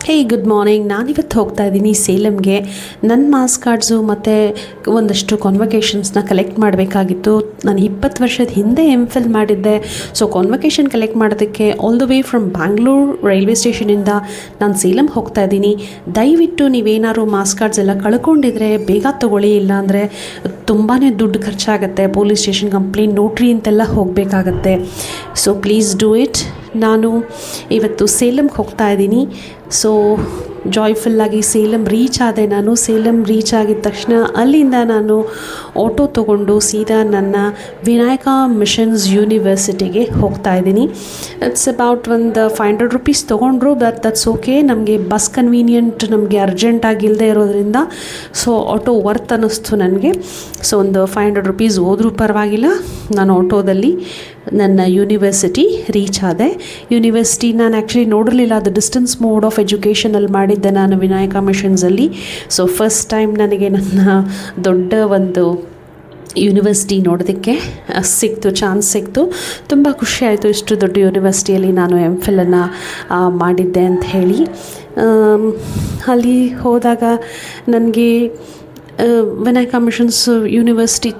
ಹೇ good morning. ನಾನಿವತ್ತು ಹೋಗ್ತಾ ಇದ್ದೀನಿ ಸೇಲಮ್ಗೆ. ನನ್ನ ಮಾಸ್ ಕಾರ್ಡ್ಸು ಮತ್ತು ಒಂದಷ್ಟು ಕಾನ್ವೊಕೇಷನ್ಸ್ನ ಕಲೆಕ್ಟ್ ಮಾಡಬೇಕಾಗಿತ್ತು. ನಾನು 20 ವರ್ಷದ ಹಿಂದೆ MPhil ಮಾಡಿದ್ದೆ. ಸೊ ಕಾನ್ವೊಕೇಷನ್ ಕಲೆಕ್ಟ್ ಮಾಡೋದಕ್ಕೆ all the way from Bangalore railway ಸ್ಟೇಷನಿಂದ ನಾನು ಸೇಲಮ್ ಹೋಗ್ತಾ ಇದ್ದೀನಿ. ದಯವಿಟ್ಟು ನೀವೇನಾದ್ರು ಮಾಸ್ ಕಾರ್ಡ್ಸ್ ಎಲ್ಲ ಕಳ್ಕೊಂಡಿದ್ರೆ ಬೇಗ ತೊಗೊಳ್ಳಿ, ಇಲ್ಲಾಂದರೆ ತುಂಬಾ ದುಡ್ಡು ಖರ್ಚಾಗುತ್ತೆ. ಪೊಲೀಸ್ ಸ್ಟೇಷನ್ ಕಂಪ್ಲೇಂಟ್, ನೋಟ್ರಿ ಅಂತೆಲ್ಲ ಹೋಗಬೇಕಾಗತ್ತೆ. So please do it. ನಾನು ಇವತ್ತು ಸೇಲಮ್ಗೆ ಹೋಗ್ತಾ ಇದ್ದೀನಿ. ಸೊ ಜಾಯ್ಫುಲ್ಲಾಗಿ ಸೇಲಮ್ ರೀಚ್ ಆದೆ. ನಾನು ಸೇಲಮ್ ರೀಚ್ ಆಗಿದ ತಕ್ಷಣ ಅಲ್ಲಿಂದ ನಾನು ಆಟೋ ತೊಗೊಂಡು ಸೀದಾ ನನ್ನ ವಿನಾಯಕ ಮಿಷನ್ಸ್ ಯೂನಿವರ್ಸಿಟಿಗೆ ಹೋಗ್ತಾ ಇದ್ದೀನಿ. ಇಟ್ಸ್ ಅಬೌಟ್ ಒಂದು 500 ರೂಪೀಸ್ ತೊಗೊಂಡ್ರು, ದಟ್ಸ್ ಓಕೆ. ನಮಗೆ ಬಸ್ ಕನ್ವೀನಿಯೆಂಟ್, ನಮಗೆ ಅರ್ಜೆಂಟಾಗಿಲ್ಲದೆ ಇರೋದ್ರಿಂದ ಸೊ ಆಟೋ ವರ್ತ್ ಅನ್ನಿಸ್ತು ನನಗೆ. ಸೊ ಒಂದು 500 ರೂಪೀಸ್ ಹೋದ್ರೂ ಪರವಾಗಿಲ್ಲ. ನಾನು ಆಟೋದಲ್ಲಿ ನನ್ನ ಯೂನಿವರ್ಸಿಟಿ ರೀಚ್ ಆದೆ. ಯೂನಿವರ್ಸಿಟಿ ನಾನು ಆ್ಯಕ್ಚುಲಿ ನೋಡಿರಲಿಲ್ಲ, ಅದು ಡಿಸ್ಟೆನ್ಸ್ ಮೋಡ್ ಆಫ್ ಎಜುಕೇಷನಲ್ಲಿ ಮಾಡಿದ್ದೆ ನಾನು ವಿನಾಯಕ ಮಿಷನ್ಸಲ್ಲಿ. ಸೊ ಫಸ್ಟ್ ಟೈಮ್ ನನಗೆ ನನ್ನ ದೊಡ್ಡ ಒಂದು ಯೂನಿವರ್ಸಿಟಿ ನೋಡೋದಕ್ಕೆ ಚಾನ್ಸ್ ಸಿಕ್ತು. ತುಂಬ ಖುಷಿ ಆಯಿತು, ಇಷ್ಟು ದೊಡ್ಡ ಯೂನಿವರ್ಸಿಟಿಯಲ್ಲಿ ನಾನು MPhilನ್ನು ಮಾಡಿದ್ದೆ ಅಂತ ಹೇಳಿ. ಅಲ್ಲಿ ಹೋದಾಗ ನನಗೆ ವಿನಾಯಕ ಮಿಷನ್ಸ್ ಯೂನಿವರ್ಸಿಟಿ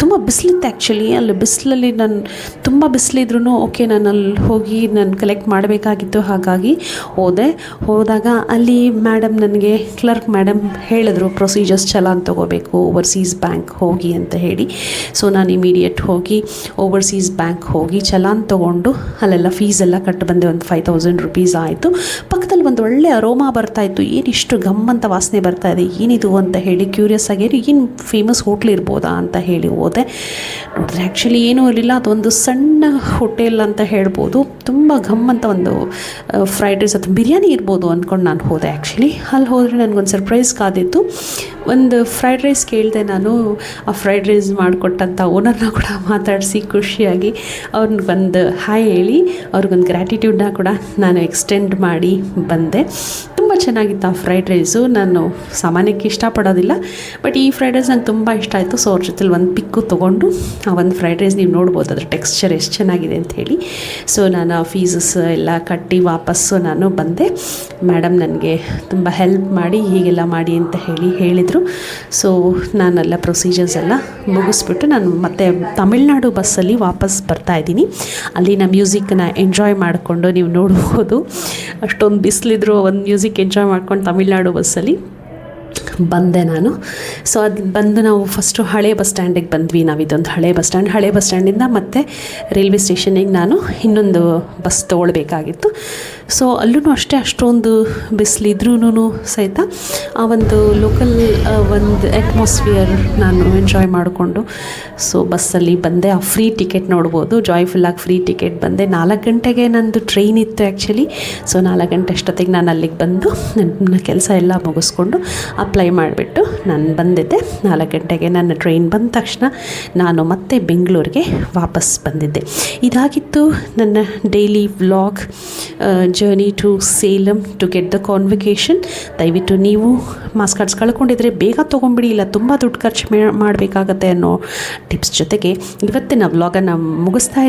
ತುಂಬ ಬಿಸಿಲಿತ್ತು ಆ್ಯಕ್ಚುಲಿ. ಅಲ್ಲಿ ಬಿಸಿಲಲ್ಲಿ ನಾನು ತುಂಬ ಬಿಸಿಲಿದ್ರೂ ಓಕೆ, ನಾನು ಅಲ್ಲಿ ಹೋಗಿ ನಾನು ಕಲೆಕ್ಟ್ ಮಾಡಬೇಕಾಗಿತ್ತು. ಹಾಗಾಗಿ ಹೋದಾಗ ಅಲ್ಲಿ ಮೇಡಮ್, ನನಗೆ ಕ್ಲರ್ಕ್ ಮೇಡಮ್ ಹೇಳಿದ್ರು ಪ್ರೊಸೀಜರ್ಸ್ ಚಲಾನ್ ತೊಗೋಬೇಕು, ಓವರ್ಸೀಸ್ ಬ್ಯಾಂಕ್ ಹೋಗಿ ಅಂತ ಹೇಳಿ. ಸೊ ನಾನು ಇಮಿಡಿಯೇಟ್ ಹೋಗಿ ಓವರ್ಸೀಸ್ ಬ್ಯಾಂಕ್ ಹೋಗಿ ಚಲಾನ್ ತೊಗೊಂಡು ಅಲ್ಲೆಲ್ಲ ಫೀಸೆಲ್ಲ ಕಟ್ಟು ಬಂದೆ. ಒಂದು 5000 ರೂಪೀಸ್ ಆಯಿತು. ಪಕ್ಕದಲ್ಲಿ ಒಂದು ಒಳ್ಳೆ ಅರೋಮಾ ಬರ್ತಾಯಿತ್ತು. ಏನಿಷ್ಟು ಗಮ್ಮಂತ ವಾಸನೆ ಬರ್ತಾಯಿದೆ, ಏನಿದು ಅಂತ ಹೇಳಿ ಕ್ಯೂರಿಯಸ್ ಆಗಿ ಏನು ಫೇಮಸ್ ಹೋಟ್ಲ್ ಇರ್ಬೋದಾ ಅಂತ ಹೇಳಿ ಹೋದೆ. ನೋಡಿದ್ರೆ ಆ್ಯಕ್ಚುಲಿ ಏನೂ ಇರಲಿಲ್ಲ. ಅದೊಂದು ಸಣ್ಣ ಹೋಟೆಲ್ ಅಂತ ಹೇಳ್ಬೋದು. ತುಂಬ ಘಮ್ಮಂತ ಒಂದು ಫ್ರೈಡ್ ರೈಸ್ ಅಥವಾ ಬಿರಿಯಾನಿ ಇರ್ಬೋದು ಅಂದ್ಕೊಂಡು ನಾನು ಹೋದೆ. ಆ್ಯಕ್ಚುಲಿ ಅಲ್ಲಿ ಹೋದರೆ ನನಗೊಂದು ಸರ್ಪ್ರೈಸ್ ಕಾದಿತ್ತು. ಒಂದು ಫ್ರೈಡ್ ರೈಸ್ ಕೇಳಿದೆ ನಾನು. ಆ ಫ್ರೈಡ್ ರೈಸ್ ಮಾಡಿಕೊಟ್ಟಂಥ ಓನರ್ನ ಕೂಡ ಮಾತಾಡಿಸಿ ಖುಷಿಯಾಗಿ ಅವ್ರಿಗೆ ಒಂದು ಹಾಯ್ ಹೇಳಿ ಅವ್ರಿಗೊಂದು ಗ್ರ್ಯಾಟಿಟ್ಯೂಡ್ನ ಕೂಡ ನಾನು ಎಕ್ಸ್ಟೆಂಡ್ ಮಾಡಿ ಬಂದೆ. ತುಂಬ ಚೆನ್ನಾಗಿತ್ತು ಆ ಫ್ರೈಡ್ ರೈಸು. ನಾನು ಸಾಮಾನ್ಯಕ್ಕೆ ಇಷ್ಟಪಡೋದಿಲ್ಲ, ಬಟ್ ಈ ಫ್ರೈಡ್ ರೈಸ್ ನಂಗೆ ತುಂಬ ಇಷ್ಟ ಆಯಿತು. ಸೊ ಅವ್ರ ಜೊತೆಲಿ ಒಂದು ಪಿಕ್ಕು ತೊಗೊಂಡು ಆ ಒಂದು ಫ್ರೈಡ್ ರೈಸ್ ನೀವು ನೋಡ್ಬೋದು ಅದ್ರ ಟೆಕ್ಸ್ಚರ್ ಎಷ್ಟು ಚೆನ್ನಾಗಿದೆ ಅಂತ ಹೇಳಿ. ಸೊ ನಾನು ಆ ಫೀಸಸ್ ಎಲ್ಲ ಕಟ್ಟಿ ವಾಪಸ್ಸು ನಾನು ಬಂದೆ. ಮೇಡಮ್ ನನಗೆ ತುಂಬ ಹೆಲ್ಪ್ ಮಾಡಿ ಹೀಗೆಲ್ಲ ಮಾಡಿ ಅಂತ ಹೇಳಿದರು. ಸೊ ನಾನೆಲ್ಲ ಪ್ರೊಸೀಜರ್ಸ್ ಎಲ್ಲ ಮುಗಿಸ್ಬಿಟ್ಟು ನಾನು ಮತ್ತೆ ತಮಿಳ್ನಾಡು ಬಸ್ಸಲ್ಲಿ ವಾಪಸ್ ಬರ್ತಾಯಿದ್ದೀನಿ. ಅಲ್ಲಿನ ಮ್ಯೂಸಿಕ್ನ ಎಂಜಾಯ್ ಮಾಡಿಕೊಂಡು ನೀವು ನೋಡ್ಬೋದು. ಅಷ್ಟೊಂದು ಬಿಸಿಲಿದ್ರು ಒಂದು ಮ್ಯೂಸಿಕ್ ಎಂಜಾಯ್ ಮಾಡ್ಕೊಂಡು ತಮಿಳ್ನಾಡು ಬಸ್ಸಲ್ಲಿ ಬಂದೆ ನಾನು. ಸೊ ಅದು ಬಂದು ನಾವು ಫಸ್ಟು ಹಳೆ ಬಸ್ ಸ್ಟ್ಯಾಂಡಿಗೆ ಬಂದ್ವಿ. ನಾವಿದೊಂದು ಹಳೆ ಬಸ್ ಸ್ಟ್ಯಾಂಡಿಂದ ಮತ್ತೆ ರೈಲ್ವೆ ಸ್ಟೇಷನಿಗೆ ನಾನು ಇನ್ನೊಂದು ಬಸ್ ತೊಗೊಳ್ಬೇಕಾಗಿತ್ತು. ಸೊ ಅಲ್ಲೂ ಅಷ್ಟೇ ಅಷ್ಟೊಂದು ಬಿಸಿಲಿದ್ರೂ ಸಹಿತ ಆ ಒಂದು ಲೋಕಲ್ ಒಂದು ಅಟ್ಮಾಸ್ಫಿಯರ್ ನಾನು ಎಂಜಾಯ್ ಮಾಡಿಕೊಂಡು ಸೊ ಬಸ್ಸಲ್ಲಿ ಬಂದೆ. ಆ ಫ್ರೀ ಟಿಕೆಟ್ ನೋಡ್ಬೋದು, ಜಾಯ್ಫುಲ್ಲಾಗಿ ಫ್ರೀ ಟಿಕೆಟ್ ಬಂದೆ. 4 ಗಂಟೆಗೆ ನಂದು ಟ್ರೈನ್ ಇತ್ತು ಆ್ಯಕ್ಚುಲಿ. ಸೊ 4 ಗಂಟೆ ಅಷ್ಟೊತ್ತಿಗೆ ನಾನು ಅಲ್ಲಿಗೆ ಬಂದು ನನ್ನ ಕೆಲಸ ಎಲ್ಲ ಮುಗಿಸ್ಕೊಂಡು ಅಪ್ಲೈ ಮಾಡಿಬಿಟ್ಟು ನಾನು ಬಂದಿದ್ದೆ. 4 ಗಂಟೆಗೆ ನನ್ನ ಟ್ರೈನ್ ಬಂದ ತಕ್ಷಣ ನಾನು ಮತ್ತೆ ಬೆಂಗಳೂರಿಗೆ ವಾಪಸ್ ಬಂದಿದ್ದೆ. ಇದಾಗಿತ್ತು ನನ್ನ daily vlog journey to Salem to get the convocation. ದಯವಿಟ್ಟು ನೀವು ಮಾಸ್ ಕಾರ್ಡ್ಸ್ ಕಳ್ಕೊಂಡಿದ್ರೆ ಬೇಗ ತೊಗೊಂಬಿಡಿ, ಇಲ್ಲ ತುಂಬ ದುಡ್ಡು ಖರ್ಚು ಮಾಡಬೇಕಾಗತ್ತೆ ಅನ್ನೋ ಟಿಪ್ಸ್ ಜೊತೆಗೆ ಇವತ್ತಿನ ವ್ಲಾಗನ್ನು ಮುಗಿಸ್ತಾ